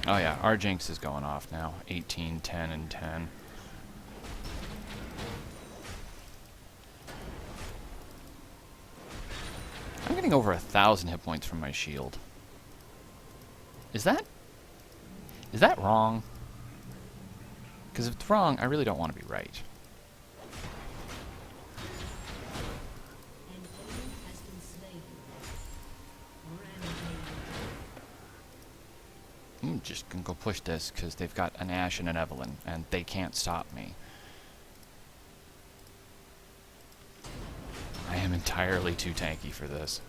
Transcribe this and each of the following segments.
Oh yeah, our Jinx is going off now. 18, 10, and 10. I'm getting over 1,000 hit points from my shield. Is that wrong? Because if it's wrong, I really don't want to be right. I'm just gonna go push this because they've got an Ashe and an Evelynn, and they can't stop me. I am entirely too tanky for this.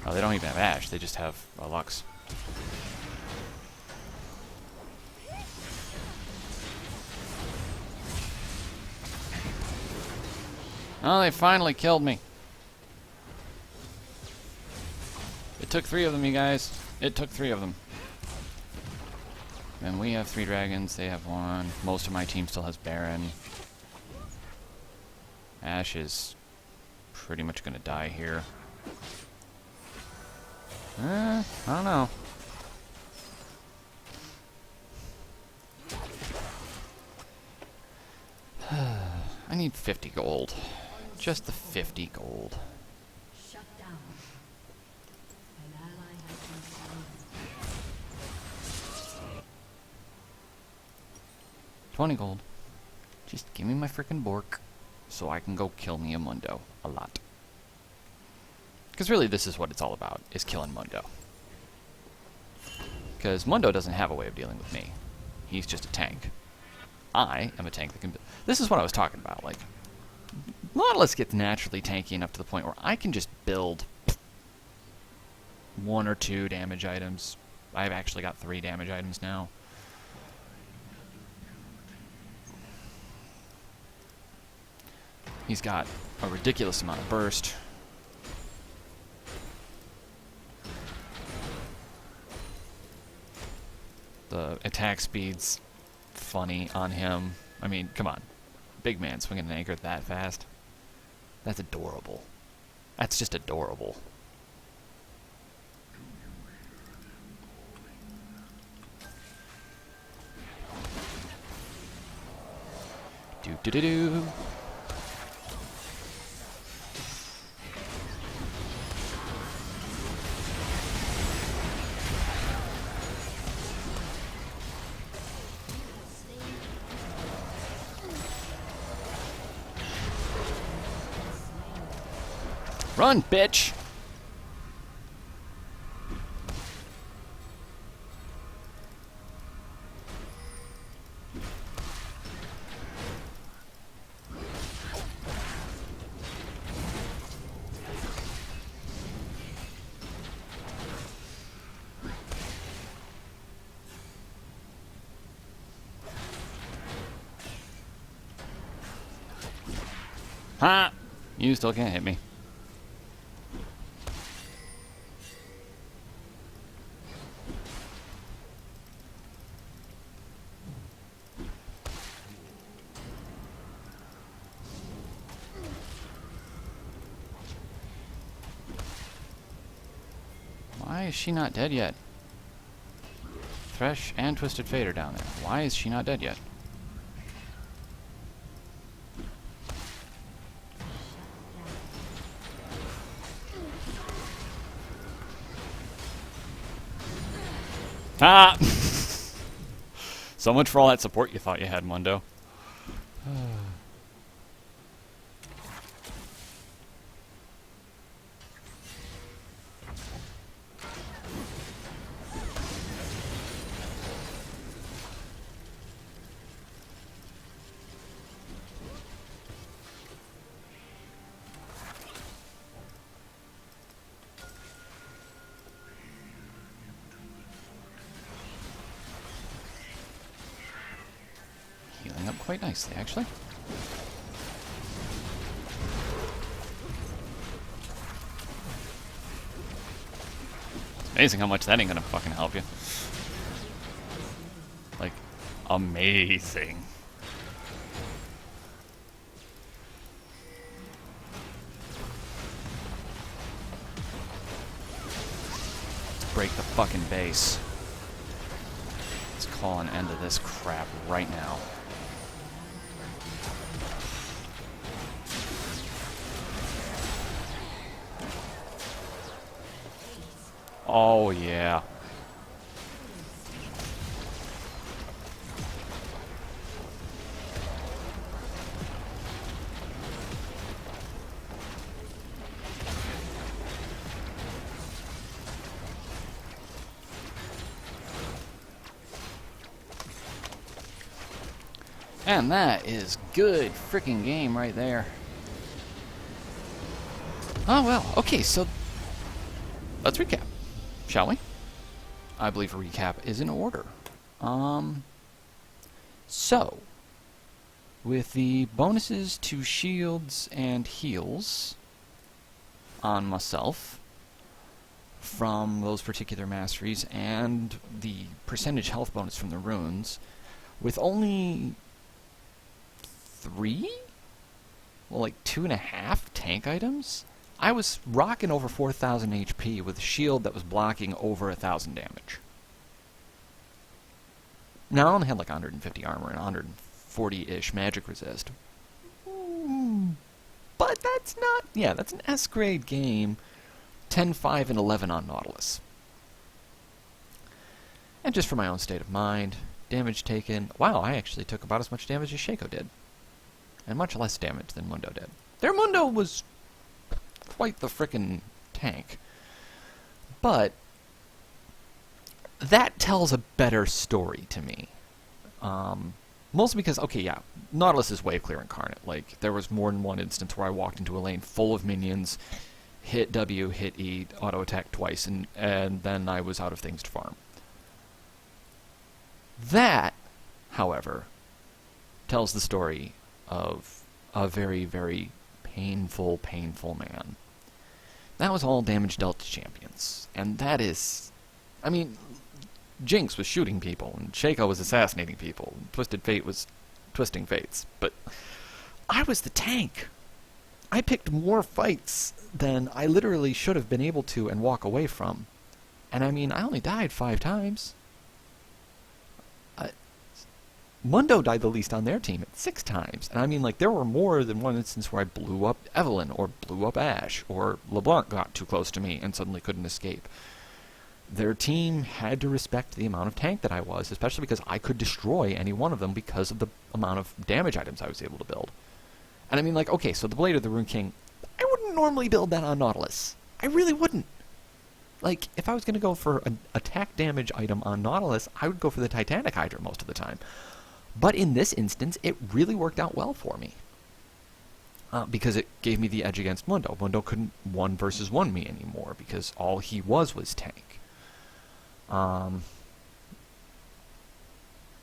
Oh, they don't even have Ashe, they just have a Lux. Oh, they finally killed me. It took 3 of them, you guys. It took 3 of them. And we have 3 dragons, they have 1. Most of my team still has Baron. Ashe is pretty much gonna die here. I don't know. I need 50 gold. Just the 50 gold. Shut down. An ally has been slain. 20 gold. Just give me my frickin' Bork so I can go kill me a Mundo a lot. Because really this is what it's all about, is killing Mundo. Because Mundo doesn't have a way of dealing with me. He's just a tank. I am a tank that can... This is what I was talking about, like... Nautilus gets naturally tanky enough to the point where I can just build 1 or 2 damage items. I've actually got 3 damage items now. He's got a ridiculous amount of burst. The attack speed's funny on him. I mean, come on. Big man swinging an anchor that fast. That's adorable. That's just adorable. Do-do-do-do. Run, bitch! Ha! You still can't hit me. Why is she not dead yet? Thresh and Twisted Fate are down there. Why is she not dead yet? Ah! So much for all that support you thought you had, Mundo. Healing up quite nicely, actually. It's amazing how much that ain't gonna fucking help you. Like, amazing. break the fucking base. Let's call an end to this crap right now. Oh, yeah. And that is good freaking game right there. Oh, well. Okay, so let's recap, shall we? I believe a recap is in order. So, with the bonuses to shields and heals on myself from those particular masteries and the percentage health bonus from the runes, with only 3? Well, like 2.5 tank items? I was rocking over 4,000 HP with a shield that was blocking over 1,000 damage. Now, I only had like 150 armor and 140-ish magic resist. But that's not... Yeah, that's an S-grade game. 10, 5, and 11 on Nautilus. And just for my own state of mind, damage taken... Wow, I actually took about as much damage as Shaco did. And much less damage than Mundo did. Their Mundo was quite the frickin' tank. But that tells a better story to me. Mostly because, okay, yeah, Nautilus is wave clear incarnate. Like, there was more than one instance where I walked into a lane full of minions, hit W, hit E, auto attack twice, and then I was out of things to farm. That, however, tells the story of a very, very painful, painful man. That was all damage dealt to champions. And that is... I mean, Jinx was shooting people, and Shaco was assassinating people, and Twisted Fate was twisting fates. But I was the tank. I picked more fights than I literally should have been able to and walk away from. And I mean, I only died 5 times. Mundo died the least on their team at 6 times. And I mean, like, there were more than one instance where I blew up Evelyn, or blew up Ashe, or LeBlanc got too close to me and suddenly couldn't escape. Their team had to respect the amount of tank that I was, especially because I could destroy any one of them because of the amount of damage items I was able to build. And I mean, like, okay, so the Blade of the Rune King, I wouldn't normally build that on Nautilus. I really wouldn't. Like, if I was going to go for an attack damage item on Nautilus, I would go for the Titanic Hydra most of the time. But in this instance, it really worked out well for me. Because it gave me the edge against Mundo. Mundo couldn't 1 versus 1 me anymore, because all he was tank. And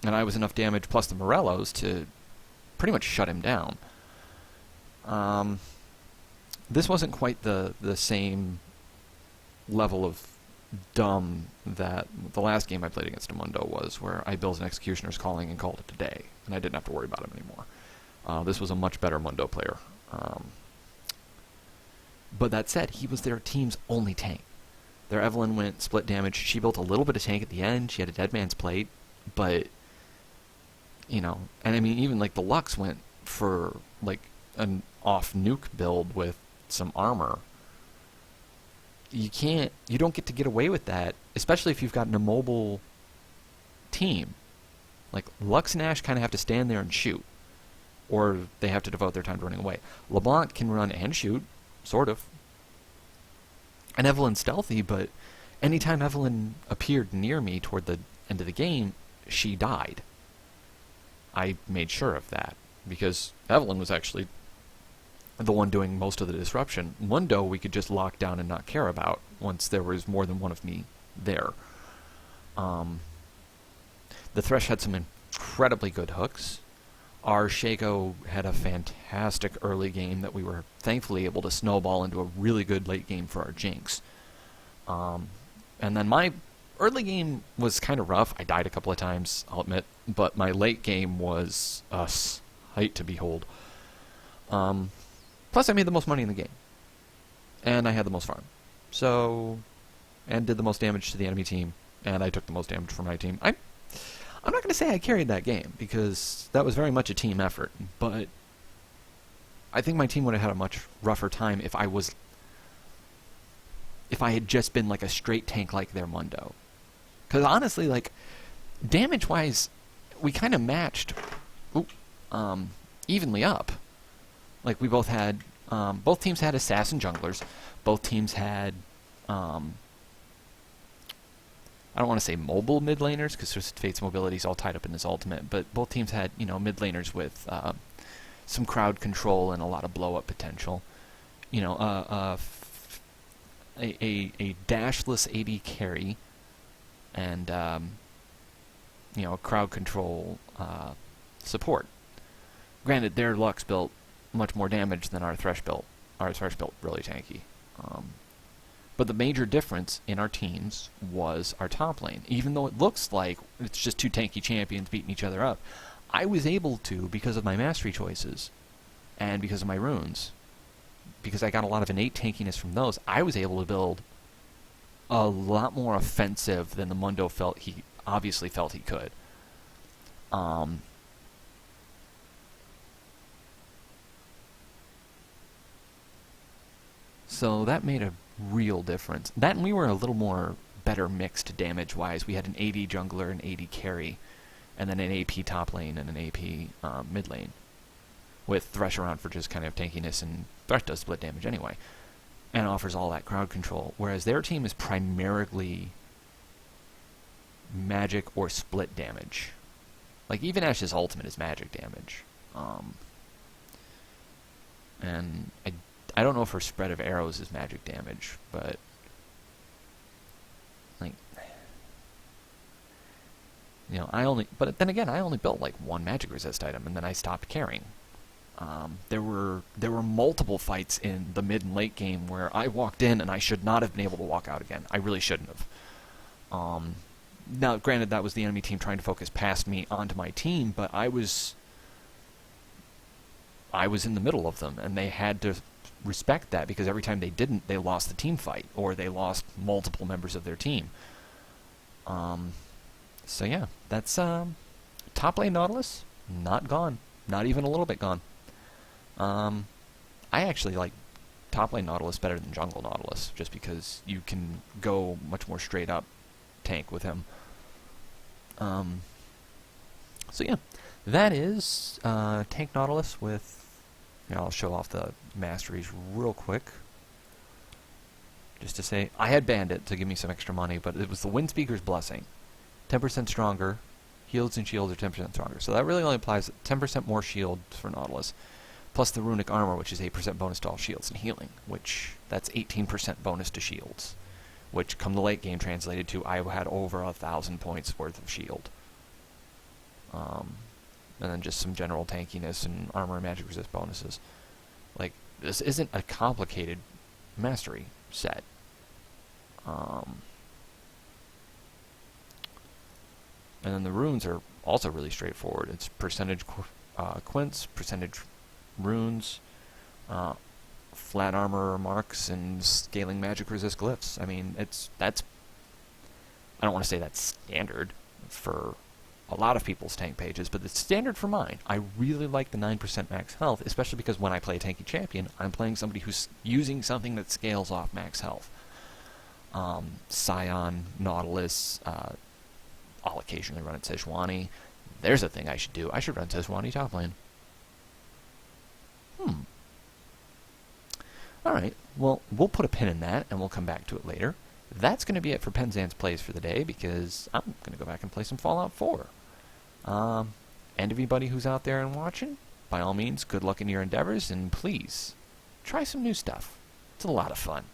I was enough damage plus the Morellos to pretty much shut him down. This wasn't quite the same level of dumb that the last game I played against Mundo was, where I built an Executioner's Calling and called it a day, and I didn't have to worry about him anymore. This was a much better Mundo player. But that said, he was their team's only tank. Their Evelyn went split damage. She built a little bit of tank at the end. She had a Dead Man's Plate, but, you know, and I mean, even like the Lux went for like an off nuke build with some armor. You don't get to get away with that, especially if you've got an immobile team. Like, Lux and Ashe kind of have to stand there and shoot, or they have to devote their time to running away. LeBlanc can run and shoot, sort of. And Evelyn's stealthy, but anytime Evelyn appeared near me toward the end of the game, she died. I made sure of that, because Evelyn was actually the one doing most of the disruption. Mundo we could just lock down and not care about once there was more than one of me there. The Thresh had some incredibly good hooks. Our Shaco had a fantastic early game that we were thankfully able to snowball into a really good late game for our Jinx. And then my early game was kind of rough. I died a couple of times, I'll admit, but my late game was a sight to behold. Plus, I made the most money in the game. And I had the most farm. So, and did the most damage to the enemy team, and I took the most damage for my team. I'm not going to say I carried that game, because that was very much a team effort, but I think my team would have had a much rougher time if I had just been like a straight tank like their Mundo. Because honestly, like, damage-wise, we kind of matched evenly up. Like, we both had, both teams had assassin junglers. Both teams had, I don't want to say mobile mid laners, because Fate's mobility is all tied up in his ultimate, but both teams had, mid laners with some crowd control and a lot of blow-up potential. A dashless AD carry and, a crowd control support. Granted, their Lux built much more damage than our Thresh built. Our Thresh built really tanky. But the major difference in our teams was our top lane. Even though it looks like it's just two tanky champions beating each other up, I was able to, because of my mastery choices and because of my runes, because I got a lot of innate tankiness from those, I was able to build a lot more offensive than the Mundo obviously felt he could. So that made a real difference. That, and we were a little more better mixed damage-wise. We had an AD jungler, an AD carry, and then an AP top lane and an AP mid lane, with Thresh around for just kind of tankiness, and Thresh does split damage anyway, and offers all that crowd control, whereas their team is primarily magic or split damage. Like, even Ashe's ultimate is magic damage. And I don't know if her spread of arrows is magic damage, but like, but then again, I only built like one magic resist item, and then I stopped carrying. There were multiple fights in the mid and late game where I walked in and I should not have been able to walk out again. I really shouldn't have. Now, granted, that was the enemy team trying to focus past me onto my team, but I was in the middle of them, and they had to respect that, because every time they didn't, they lost the team fight, or they lost multiple members of their team. So yeah, that's top lane Nautilus, not gone. Not even a little bit gone. I actually like top lane Nautilus better than jungle Nautilus, just because you can go much more straight up tank with him. So yeah, that is tank Nautilus with, I'll show off the masteries real quick. Just to say, I had Bandit to give me some extra money, but it was the Windspeaker's Blessing. 10% stronger. Heals and shields are 10% stronger. So that really only applies 10% more shield for Nautilus. Plus the Runic Armor, which is 8% bonus to all shields and healing, which that's 18% bonus to shields. Which, come the late game, translated to I had over 1,000 points worth of shield. And then just some general tankiness and armor and magic resist bonuses. Like, this isn't a complicated mastery set. And then the runes are also really straightforward. It's percentage quints, percentage runes, flat armor marks, and scaling magic resist glyphs. I mean, that's I don't want to say that's standard for a lot of people's tank pages, but it's standard for mine. I really like the 9% max health, especially because when I play a tanky champion, I'm playing somebody who's using something that scales off max health. Scion, Nautilus, I'll occasionally run at Sejuani. There's a thing I should do. I should run Sejuani top lane. Alright, well, we'll put a pin in that, and we'll come back to it later. That's going to be it for Pennzance Plays for the day, because I'm going to go back and play some Fallout 4. And everybody who's out there and watching, by all means, good luck in your endeavors, and please, try some new stuff. It's a lot of fun.